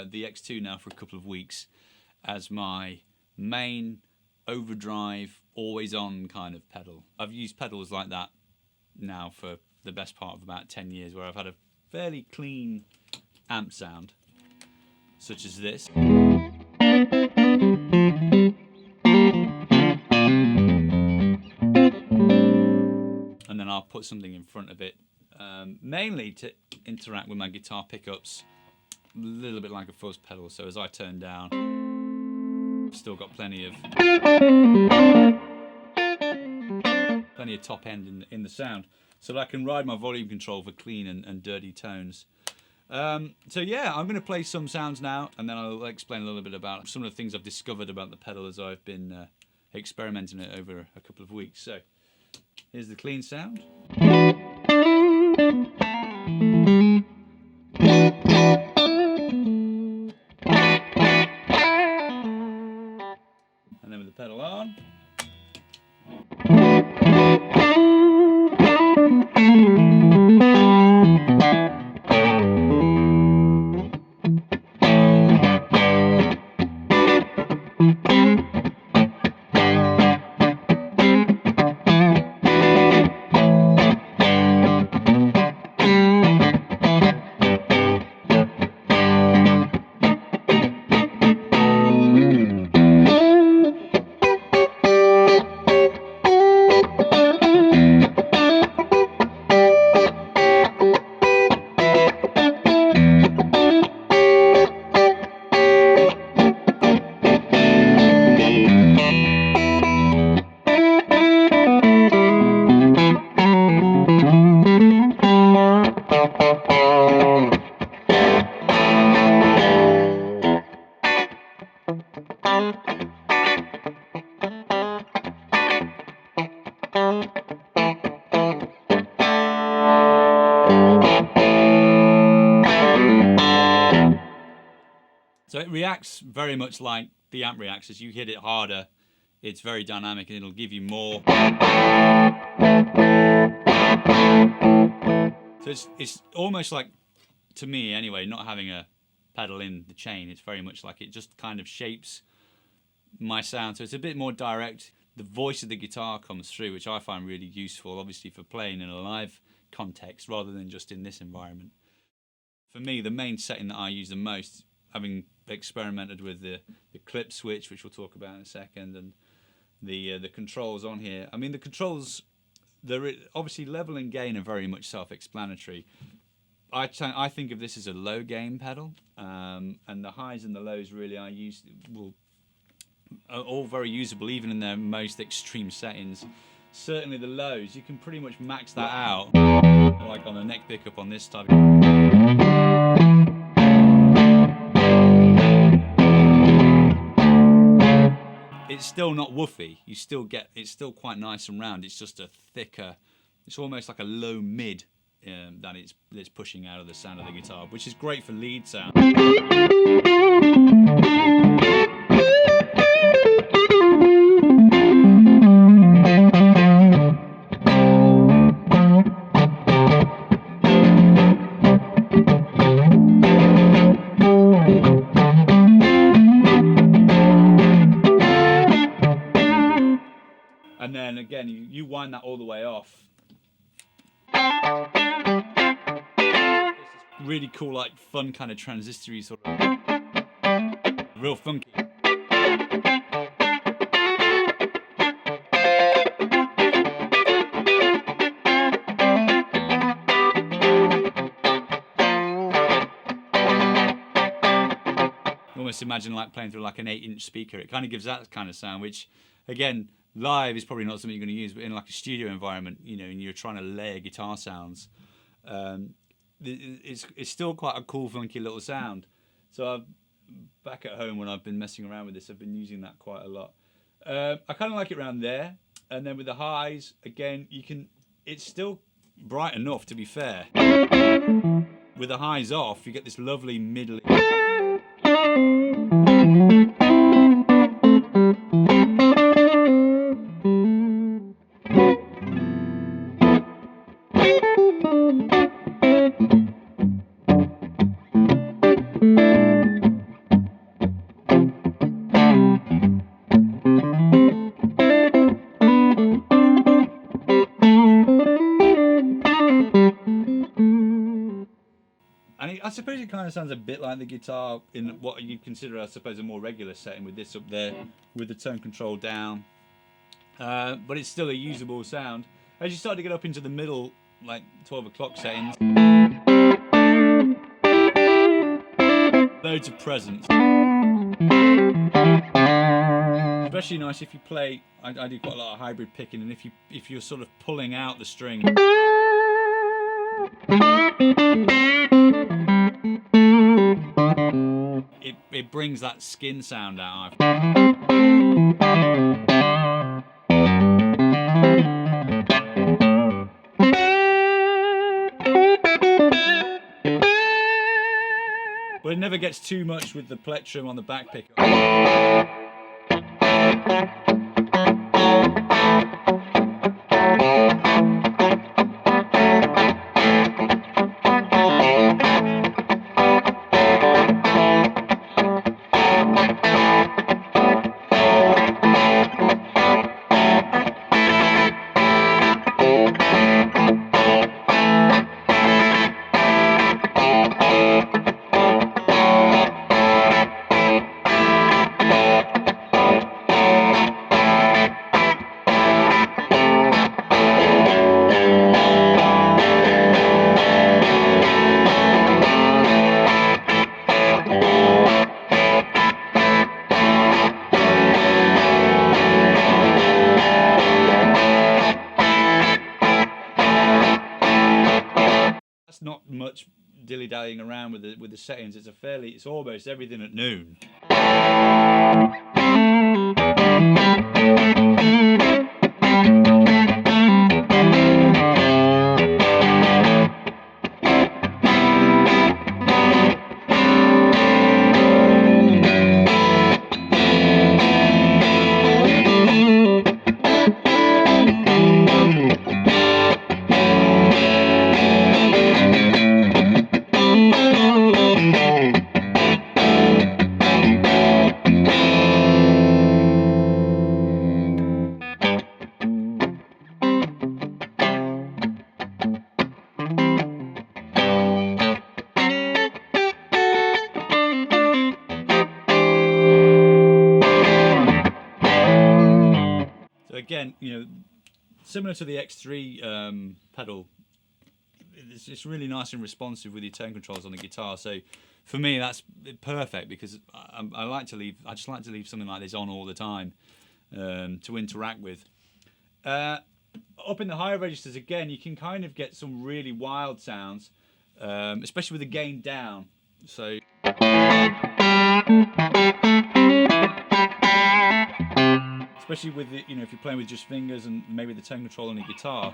The X2 now for a couple of weeks as my main overdrive, always on kind of pedal. I've used pedals like that now for the best part of about 10 years, where I've had a fairly clean amp sound, such as this. And then I'll put something in front of it, mainly to interact with my guitar pickups. A little bit like a fuzz pedal, so as I turn down, I've still got plenty of top end in the sound, so that I can ride my volume control for clean and dirty tones. So yeah, I'm going to play some sounds now, and then I'll explain a little bit about some of the things I've discovered about the pedal as I've been experimenting it over a couple of weeks. So here's the clean sound. And then with the pedal on. So it reacts very much like the amp reacts. As you hit it harder, it's very dynamic and it'll give you more. So it's almost like, to me anyway, not having a pedal in the chain, it's very much like it just kind of shapes my sound. So it's a bit more direct. The voice of the guitar comes through, which I find really useful, obviously for playing in a live context rather than just in this environment. For me, the main setting that I use the most, having experimented with the clip switch, which we'll talk about in a second, and the controls on here. I mean, the controls, they're obviously level and gain are very much self-explanatory. I think of this as a low gain pedal, and the highs and the lows really are all very usable, even in their most extreme settings. Certainly the lows, you can pretty much max that out, like on a neck pickup on this type. It's still not woofy. You still get, it's still quite nice and round. It's just a thicker, it's almost like a low mid that it's pushing out of the sound of the guitar, which is great for lead sound. And then again, you wind that all the way off. Really cool, like fun kind of transistory sort of, real funky. Almost imagine like playing through like an 8-inch speaker. It kind of gives that kind of sound, which again, live is probably not something you're going to use, but in like a studio environment, you know, and you're trying to layer guitar sounds, it's still quite a cool, funky little sound. So back at home when I've been messing around with this, I've been using that quite a lot. I kind of like it around there, and then with the highs, again, it's still bright enough to be fair. With the highs off, you get this lovely middle. I suppose it kind of sounds a bit like the guitar in what you consider, I suppose, a more regular setting with this up there, with the tone control down. But it's still a usable sound. As you start to get up into the middle, like 12 o'clock settings, loads of presence. Especially nice if you play. I do quite a lot of hybrid picking, and if you're sort of pulling out the string, it brings that skin sound out. But it never gets too much with the plectrum on the back pick. Not much dilly-dallying around with the settings. It's almost everything at noon. Again, similar to the X3 pedal, it's really nice and responsive with your tone controls on the guitar. So for me, that's perfect because I just like to leave something like this on all the time to interact with. Up in the higher registers, again, you can kind of get some really wild sounds, especially with the gain down. So. Especially with the, if you're playing with just fingers and maybe the tone control on the guitar.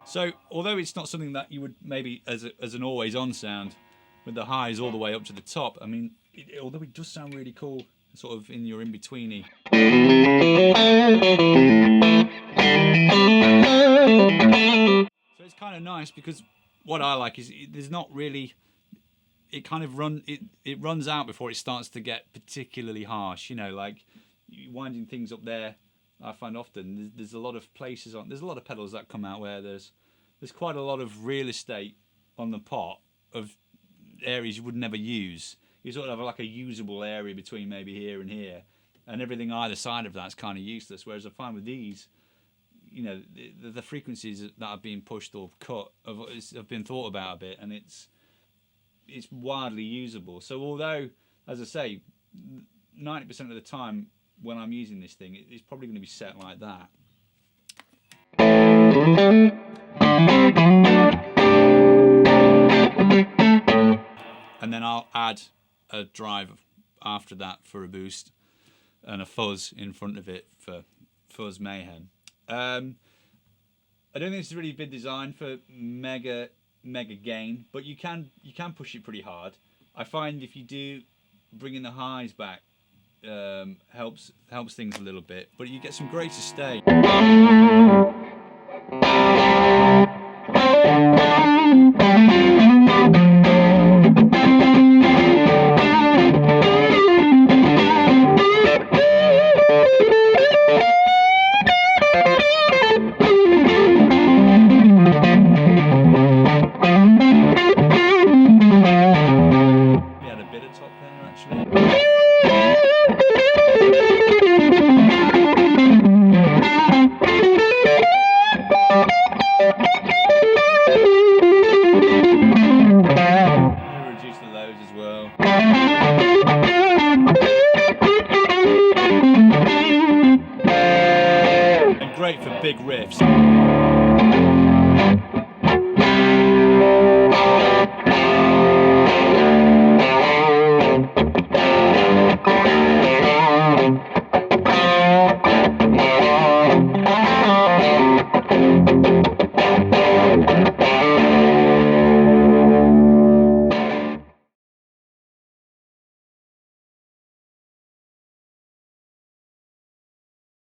So, although it's not something that you would maybe as an always-on sound, with the highs all the way up to the top, I mean, although it does sound really cool, sort of in your in-betweeny. So it's kind of nice because what I like is there's not really. It kind of runs out before it starts to get particularly harsh. Like winding things up there. I find often there's a lot of places there's a lot of pedals that come out where there's quite a lot of real estate on the pot of areas you would never use. You sort of have like a usable area between maybe here and here, and everything either side of that's kind of useless. Whereas I find with these, the frequencies that are being pushed or cut have been thought about a bit, and it's widely usable. So although, as I say, 90% of the time when I'm using this thing, it's probably going to be set like that. And then I'll add a drive after that for a boost and a fuzz in front of it for fuzz mayhem. I don't think this has really been designed for mega mega gain, but you can push it pretty hard. I find if you do bringing the highs back helps things a little bit, but you get some great sustain. We had a bit of top there actually.